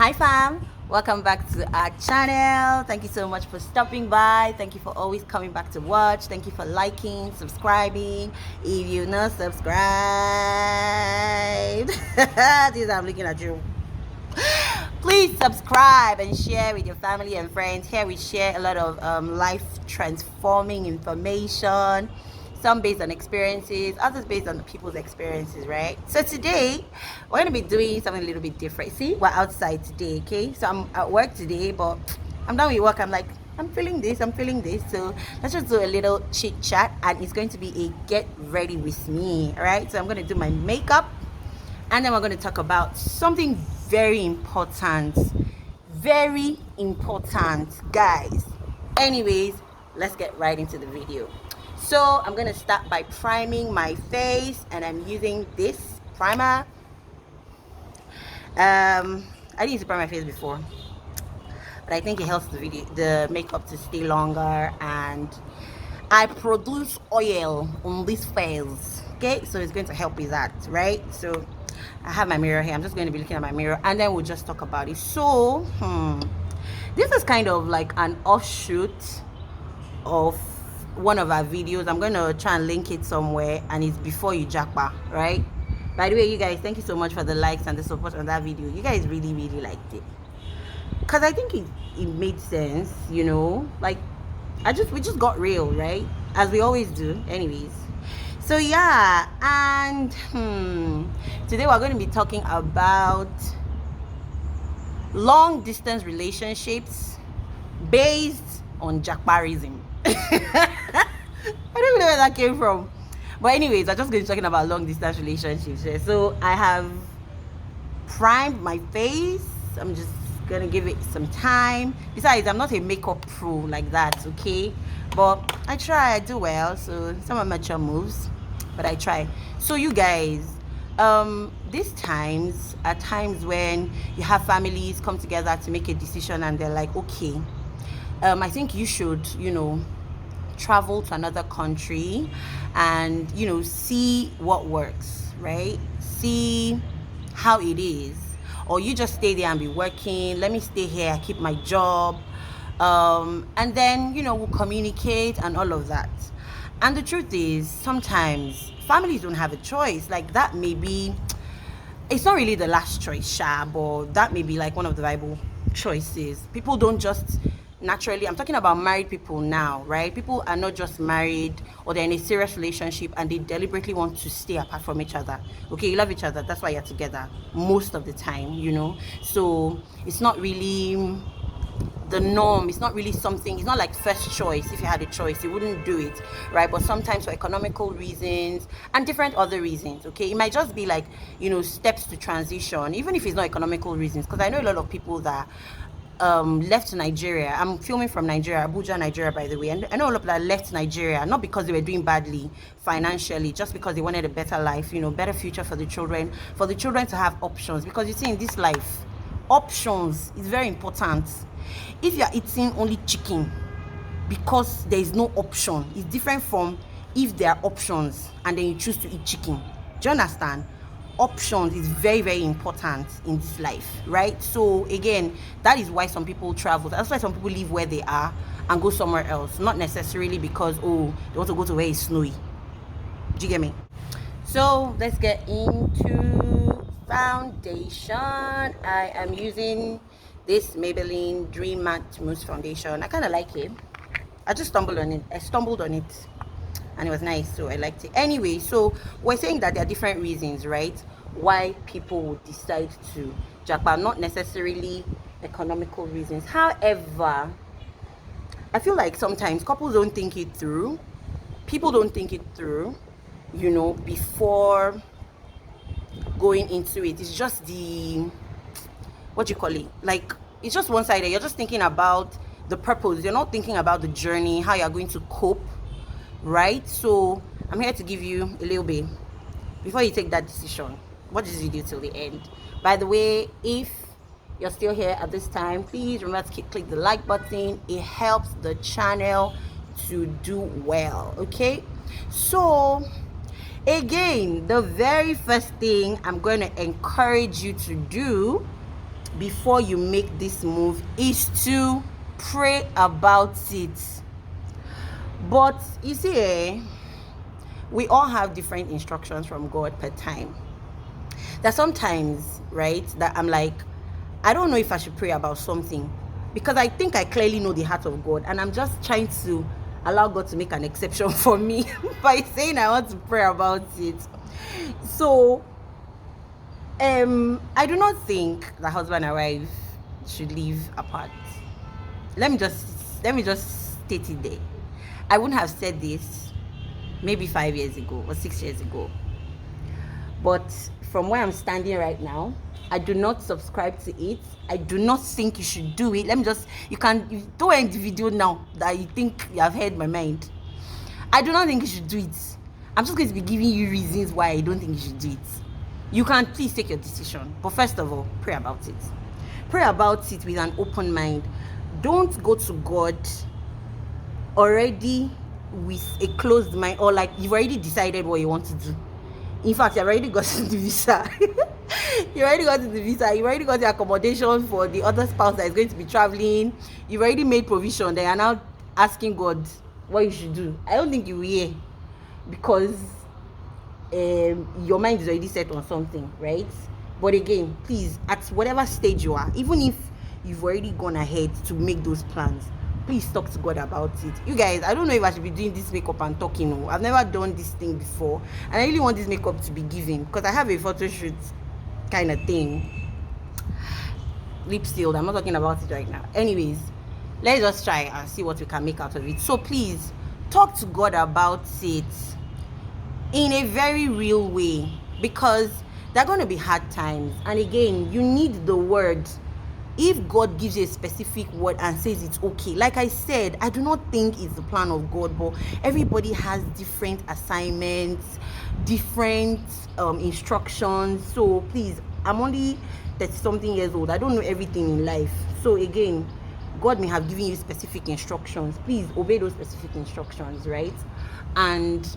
Hi fam, welcome back to our channel. Thank you so much for stopping by. Thank you for always coming back to watch. Thank you for liking, subscribing. If you not subscribed, this I'm looking at you. Please subscribe and share with your family and friends. Here we share a lot of life transforming information, some based on experiences, others based on people's experiences, right? So today we're going to be doing something a little bit different. See, we're outside today, okay? So I'm at work today, but I'm done with work. I'm like, I'm feeling this, I'm feeling this. So let's just do a little chit chat, and it's going to be a get ready with me, all right? So I'm going to do my makeup, and then we're going to talk about something very important, guys. Anyways, let's get right into the video. So I'm going to start by priming my face, and I'm using this primer. I didn't use to prime my face before, but I think it helps the makeup to stay longer, and I produce oil on this face, okay? So it's going to help with that, right? So I have my mirror here. I'm just going to be looking at my mirror, and then we'll just talk about it. So this is kind of like an offshoot of one of our videos. I'm going to try and link it somewhere, and it's before you jackpot, right? By the way, you guys, thank you so much for the likes and the support on that video. You guys really liked it, because I think it made sense, you know, like we just got real, right, as we always do. Anyways, so yeah, and today we're going to be talking about long distance relationships based on jackparism. I don't know where that came from, but anyways, I'm just going to be talking about long distance relationships. So I have primed my face. I'm just gonna give it some time. Besides, I'm not a makeup pro like that, okay, but I try, I do well. So some amateur moves, but I try. So you guys, these times are times when you have families come together to make a decision, and they're like, okay, I think you should, you know, travel to another country and, you know, see what works, right? See how it is. Or you just stay there and be working. Let me stay here, I keep my job, and then, you know, we'll communicate and all of that. And the truth is, sometimes families don't have a choice. Like, that may be, it's not really the last choice, sha, but that may be like one of the viable choices. People don't just naturally, I'm talking about married people now, right? People are not just married, or they're in a serious relationship and they deliberately want to stay apart from each other. Okay, you love each other, that's why you're together most of the time, you know. So it's not really the norm. It's not really something, it's not like first choice. If you had a choice, you wouldn't do it, right? But sometimes for economical reasons and different other reasons, okay, it might just be like, you know, steps to transition, even if it's not economical reasons. Because I know a lot of people that left Nigeria. I'm filming from Nigeria, Abuja, Nigeria, by the way. And I know a lot of people that left Nigeria, not because they were doing badly financially, just because they wanted a better life, you know, better future for the children to have options. Because you see, in this life, options is very important. If you're eating only chicken because there is no option, it's different from if there are options and then you choose to eat chicken. Do you understand? Options is very important in this life, right? So again, that is why some people travel. That's why some people leave where they are and go somewhere else, not necessarily because, oh, they want to go to where it's snowy. Do you get me? So let's get into foundation. I am using this Maybelline Dream Matte Mousse foundation. I kind of like it. I stumbled on it and it was nice, so I liked it. Anyway, so we're saying that there are different reasons, right, why people would decide to jackpot, not necessarily economical reasons. However, I feel like sometimes couples don't think it through, people don't think it through, you know, before going into it. It's just the, what you call it, like, it's just one-sided. You're just thinking about the purpose, you're not thinking about the journey, how you're going to cope, right? So I'm here to give you a little bit before you take that decision. Watch this video till the end. By the way, if you're still here at this time, please remember to click the like button. It helps the channel to do well, okay? So again, the very first thing I'm going to encourage you to do before you make this move is to pray about it. But you see, we all have different instructions from God per time. There's sometimes, right, that I'm like, I don't know if I should pray about something because I think I clearly know the heart of God, and I'm just trying to allow God to make an exception for me by saying I want to pray about it. So I do not think the husband and wife should live apart. Let me just state it there. I wouldn't have said this maybe 5 years ago or 6 years ago. But from where I'm standing right now, I do not subscribe to it. I do not think you should do it. You don't end the video now that you think you have heard my mind. I do not think you should do it. I'm just going to be giving you reasons why I don't think you should do it. You can please take your decision. But first of all, pray about it. Pray about it with an open mind. Don't go to God already with a closed mind, or like you've already decided what you want to do. In fact, you've already got the visa. You already got the visa. You already got the accommodation for the other spouse that is going to be traveling. You've already made provision. They are now asking God what you should do. I don't think you will hear, because your mind is already set on something, right? But again, please, at whatever stage you are, even if you've already gone ahead to make those plans, please talk to God about it. You guys, I don't know if I should be doing this makeup and talking. I've never done this thing before, and I really want this makeup to be given because I have a photo shoot kind of thing. Lip sealed. I'm not talking about it right now. Anyways, let's just try and see what we can make out of it. So please talk to God about it in a very real way, because there are going to be hard times, and again, you need the word. If God gives you a specific word and says it's okay, like I said, I do not think it's the plan of God, but everybody has different assignments, different instructions. So please, I'm only 30 something years old. I don't know everything in life. So again, God may have given you specific instructions. Please obey those specific instructions, right? And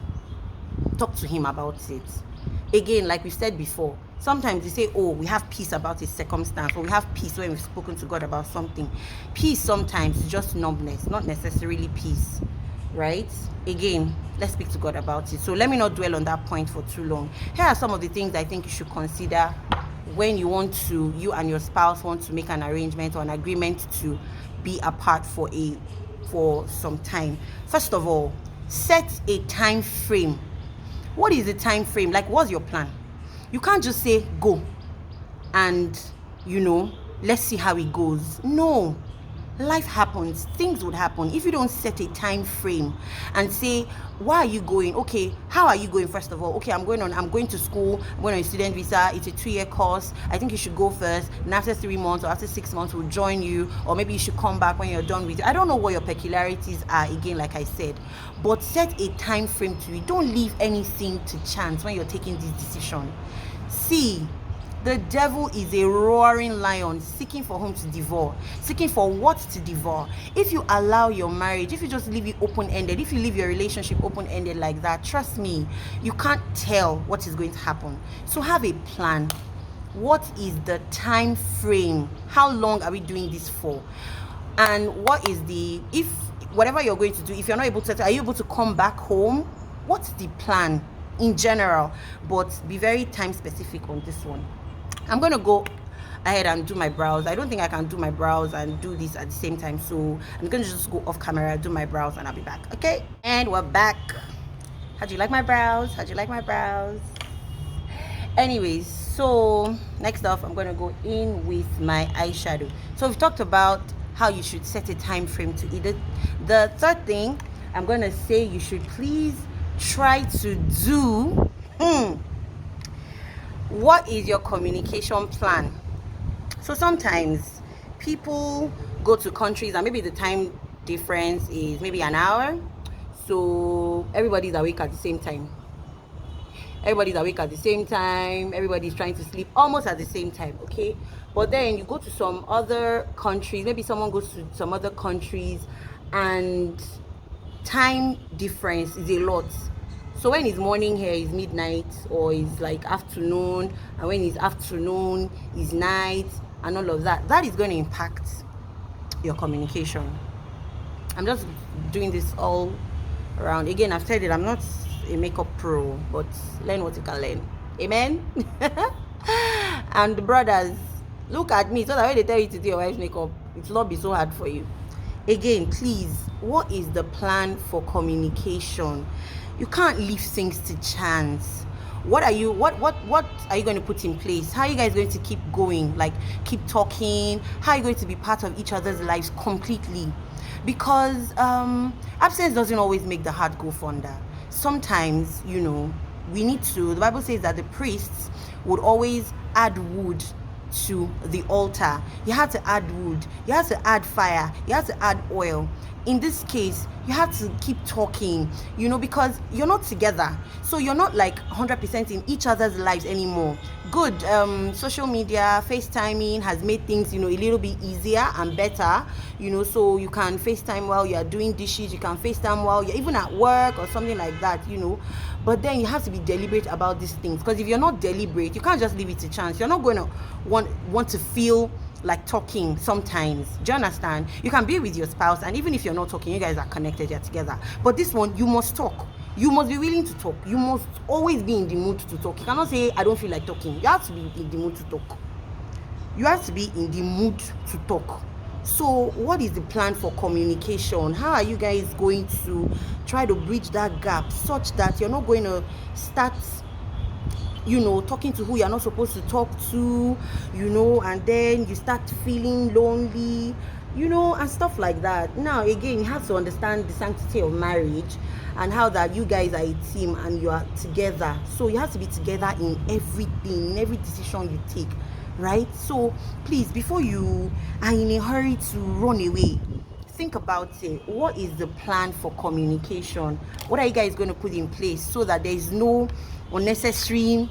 talk to him about it. Again, like we said before, sometimes we say, oh, we have peace about a circumstance, or we have peace when we've spoken to God about something. Peace sometimes is just numbness, not necessarily peace, right? Again, let's speak to God about it. So let me not dwell on that point for too long. Here are some of the things I think you should consider when you and your spouse want to make an arrangement or an agreement to be apart for some time. First of all, set a time frame. What is the time frame? Like, what's your plan? You can't just say go and let's see how it goes. No, life happens, things would happen. If you don't set a time frame and say, why are you going? Okay, how are you going? First of all, okay, I'm going to school, I'm going on a student visa, it's a 2-year course, I think you should go first, and after 3 months or after 6 months we'll join you, or maybe you should come back when you're done with it. I don't know what your peculiarities are, again, like I said, but set a time frame to it. Don't leave anything to chance when you're taking this decision. See, the devil is a roaring lion seeking for whom to devour, seeking for what to devour. If you allow your marriage, if you just leave it open-ended, if you leave your relationship open-ended like that, trust me, you can't tell what is going to happen. So have a plan. What is the time frame? How long are we doing this for? And what is if whatever you're going to do, if you're not able to, are you able to come back home? What's the plan in general? But be very time specific on this one. I'm going to go ahead and do my brows. I don't think I can do my brows and do this at the same time. So I'm going to just go off camera, do my brows, and I'll be back. Okay? And we're back. How'd you like my brows? How'd you like my brows? Anyways, so next off, I'm going to go in with my eyeshadow. So we've talked about how you should set a time frame to eat it. The third thing, I'm going to say you should please try to do... What is your communication plan? So sometimes people go to countries and maybe the time difference is maybe an hour, so everybody's awake at the same time. Everybody's trying to sleep almost at the same time, okay? But then you go to some other countries, maybe someone goes to some other countries and time difference is a lot. So when it's morning here, it's midnight, or it's like afternoon, and when it's afternoon, it's night. and all of that, that is going to impact your communication. I'm just doing this all around. Again, I've said it, I'm not a makeup pro, but learn what you can learn. Amen. And brothers, look at me, so that when they tell you to do your wife's makeup, it will not be so hard for you. Again, please, what is the plan for communication? You can't leave things to chance. What are you going to put in place? How are you guys going to keep going? Like, keep talking? How are you going to be part of each other's lives completely? Because absence doesn't always make the heart go fonder. Sometimes, we need to, the Bible says that the priests would always add wood to the altar. You have to add wood, you have to add fire, you have to add oil. In this case, you have to keep talking, because you're not together. So you're not like 100% in each other's lives anymore. Good. Social media, FaceTiming has made things, a little bit easier and better, so you can FaceTime while you're doing dishes, you can FaceTime while you're even at work or something like that, But then you have to be deliberate about these things, because if you're not deliberate, you can't just leave it to chance. You're not going to want to feel like talking sometimes. Do you understand? You can be with your spouse, and even if you're not talking, you guys are connected, you're together. But this one, you must talk. You must be willing to talk. You must always be in the mood to talk. You cannot say, I don't feel like talking. You have to be in the mood to talk. You have to be in the mood to talk. So what is the plan for communication? How are you guys going to try to bridge that gap such that you're not going to start talking to who you're not supposed to talk to, and then you start feeling lonely, and stuff like that. Now, again, you have to understand the sanctity of marriage and how that you guys are a team and you are together. So you have to be together in everything, in every decision you take, right? So please, before you are in a hurry to run away, think about it. What is the plan for communication? What are you guys going to put in place so that there is no unnecessary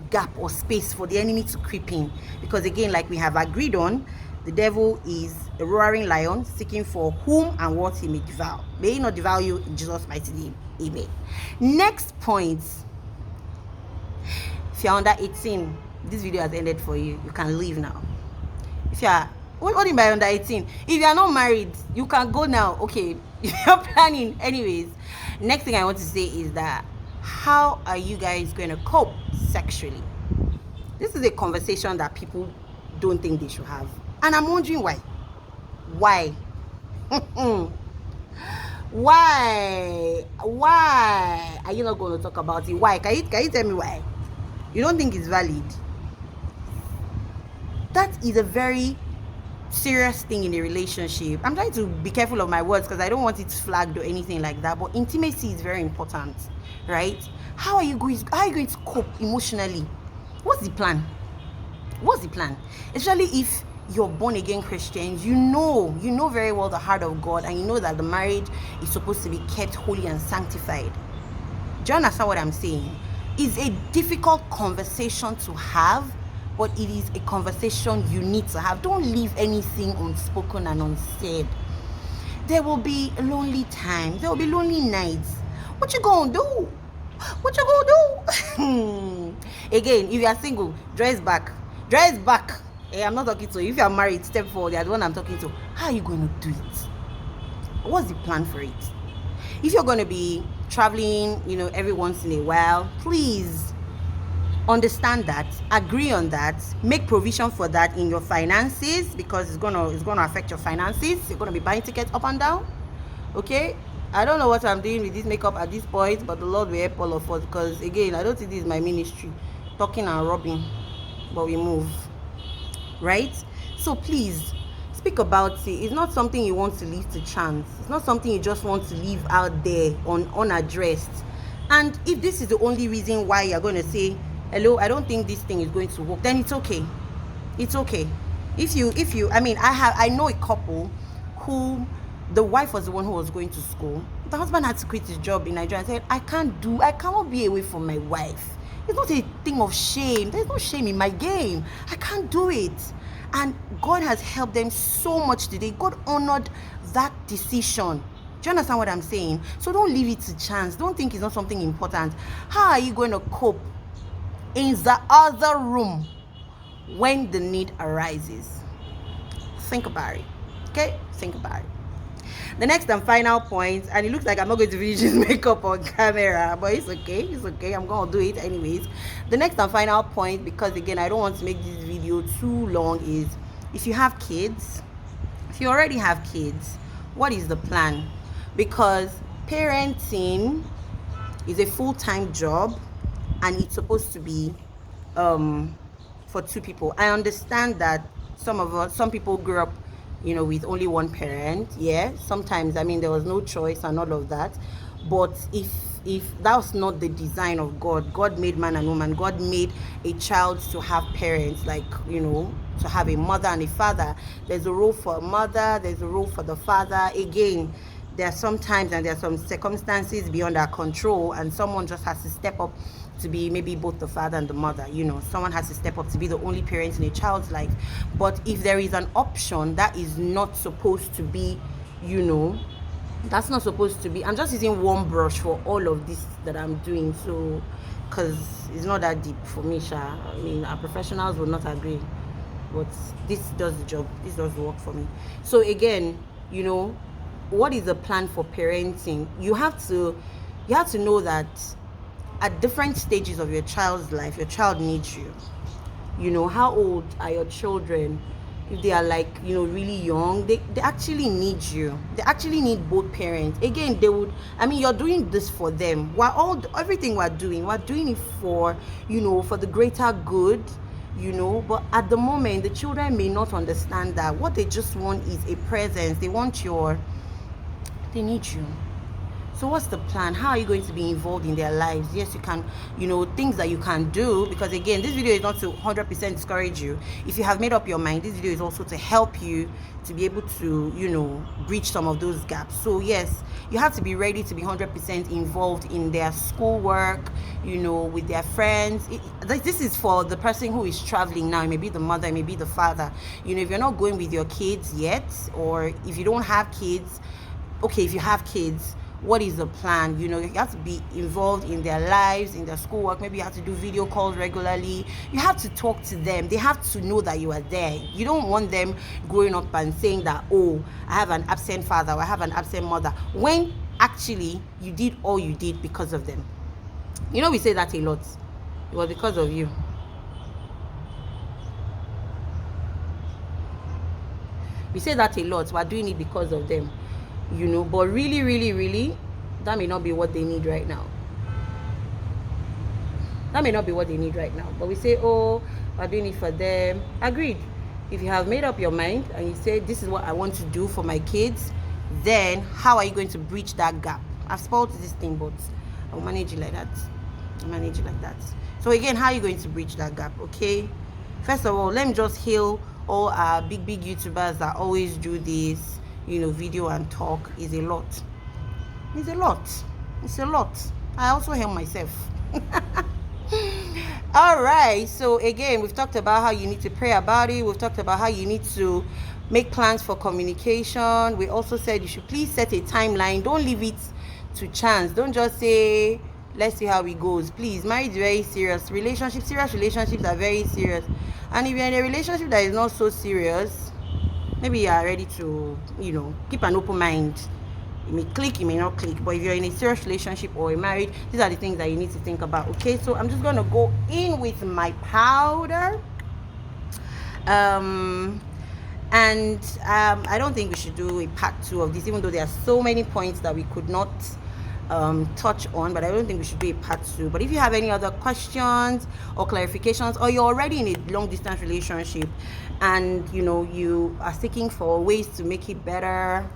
gap or space for the enemy to creep in? Because again, like we have agreed on, the devil is a roaring lion seeking for whom and what he may devour. May he not devour you in Jesus' mighty name. Amen. Next point. If you're under 18, this video has ended for you. You can leave now. If you are, what do you mean by under 18? If you are not married, you can go now. Okay, if you're planning. Anyways, next thing I want to say is that, how are you guys going to cope sexually? This is a conversation that people don't think they should have. And I'm wondering why. Why? Why are you not going to talk about it? Why? Can you tell me why? You don't think it's valid? That is a very serious thing in a relationship. I'm trying to be careful of my words because I don't want it flagged or anything like that, but intimacy is very important, right? How are you going to cope emotionally? What's the plan? Especially if you're born again Christians, you know very well the heart of God, and you know that the marriage is supposed to be kept holy and sanctified. Do you understand what I'm saying? It's a difficult conversation to have, but it is a conversation you need to have. Don't leave anything unspoken and unsaid. There will be lonely times. There will be lonely nights. What you gonna do? Again, if you are single, dress back. Hey, I'm not talking to you. If you are married, step forward. You're the one I'm talking to. How are you going to do it? What's the plan for it? If you're going to be traveling, every once in a while, please understand that, agree on that, make provision for that in your finances, because it's gonna affect your finances. You're gonna be buying tickets up and down. Okay, I don't know what I'm doing with this makeup at this point, but the Lord will help all of us, because again, I don't think this is my ministry, talking and rubbing, but we move, right? So please speak about it. It's not something you want to leave to chance. It's not something you just want to leave out there unaddressed. And if this is the only reason why you're going to say, hello, I don't think this thing is going to work, then it's okay. It's okay. If you, I know a couple who, the wife was the one who was going to school. The husband had to quit his job in Nigeria and said, I cannot be away from my wife. It's not a thing of shame. There's no shame in my game. I can't do it. And God has helped them so much today. God honored that decision. Do you understand what I'm saying? So don't leave it to chance. Don't think it's not something important. How are you going to cope in the other room when the need arises. Think about it. Okay? Think about it. The next and final point, and it looks like I'm not going to finish this makeup on camera, but it's okay. It's okay. I'm going to do it anyways. The next and final point, because again, I don't want to make this video too long, is if you have kids, if you already have kids, what is the plan? Because parenting is a full-time job and it's supposed to be for two people. I understand that some people grew up, with only one parent. Yeah, sometimes, I mean, there was no choice and all of that. But if that's not the design of God made man and woman. God made a child to have parents, like, to have a mother and a father. There's a role for a mother, there's a role for the father. Again, there are some times and there are some circumstances beyond our control, and someone just has to step up to be maybe both the father and the mother. Someone has to step up to be the only parent in a child's life. But if there is an option that is not supposed to be, that's not supposed to be, I'm just using one brush for all of this that I'm doing, so because it's not that deep for me, Sha. I mean, our professionals will not agree, but this does the job, this does the work for me. So again, what is the plan for parenting? You have to know that at different stages of your child's life, your child needs you. How old are your children? If they are like, really young, they actually need you. They actually need both parents. Again, you're doing this for them. Everything we're doing it for, for the greater good, but at the moment, the children may not understand that. What they just want is a presence. They need you. So what's the plan? How are you going to be involved in their lives? Yes, you can, things that you can do, because again, this video is not to 100% discourage you. If you have made up your mind, this video is also to help you to be able to, bridge some of those gaps. So yes, you have to be ready to be 100% involved in their schoolwork, with their friends. This is for the person who is traveling now. It may be the mother, it may be the father. If you're not going with your kids yet, or if you don't have kids, okay, if you have kids, what is the plan? You have to be involved in their lives, in their schoolwork. Maybe you have to do video calls regularly. You have to talk to them. They have to know that you are there. You don't want them growing up and saying that, oh, I have an absent father, or I have an absent mother, when actually you did all you did because of them. We say that a lot. It was because of you. We say that a lot. We're doing it because of them. But really, really, really, that may not be what they need right now. That may not be what they need right now. But we say, oh, we're doing it for them. Agreed. If you have made up your mind and you say, this is what I want to do for my kids, then how are you going to bridge that gap? I've spoiled this thing, but I'll manage it like that. So again, how are you going to bridge that gap? Okay. First of all, let me just hail all our big YouTubers that always do this. Video and talk is a lot. It's a lot. I also help myself. All right. So again, we've talked about how you need to pray about it. We've talked about how you need to make plans for communication. We also said you should please set a timeline. Don't leave it to chance. Don't just say, let's see how it goes. Please, marriage is very serious. Serious relationships are very serious. And if you're in a relationship that is not so serious, maybe you are ready to, keep an open mind. It may click, it may not click. But if you're in a serious relationship or a marriage, these are the things that you need to think about. Okay, so I'm just going to go in with my powder. I don't think we should do a part 2 of this, even though there are so many points that we could not touch on, but I don't think we should do a part 2. But if you have any other questions or clarifications, or you're already in a long distance relationship and you are seeking for ways to make it better,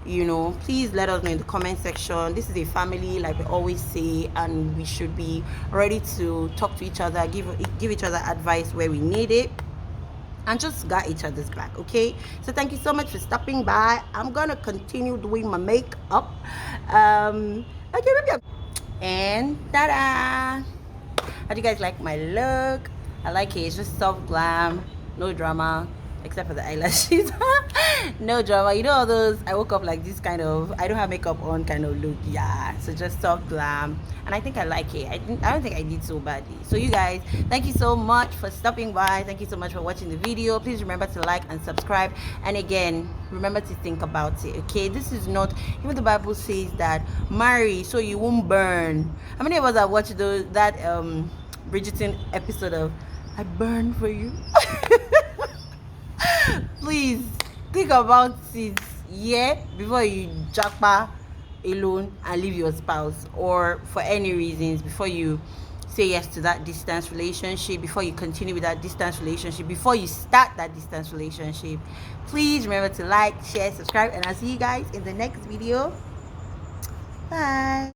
please let us know in the comment section. This is a family, like we always say, and we should be ready to talk to each other, give each other advice where we need it, and just got each other's back. Okay, so thank you so much for stopping by. I'm gonna continue doing my makeup. Okay, maybe and ta-da! How do you guys like my look? I like it. It's just soft glam, no drama, except for the eyelashes. No drama. You know all those I woke up like this kind of I don't have makeup on kind of look. Yeah. So just talk glam. And I think I like it. I don't think I did so badly. So you guys, thank you so much for stopping by. Thank you so much for watching the video. Please remember to like and subscribe. And again, remember to think about it. Okay. This is not even the Bible says that marry so you won't burn. How many of us have watched that Bridgerton episode of I burn for you? Please think about it, yeah, before you japa alone and leave your spouse, or for any reasons, before you say yes to that distance relationship, before you continue with that distance relationship, before you start that distance relationship. Please remember to like, share, subscribe, and I'll see you guys in the next video. Bye.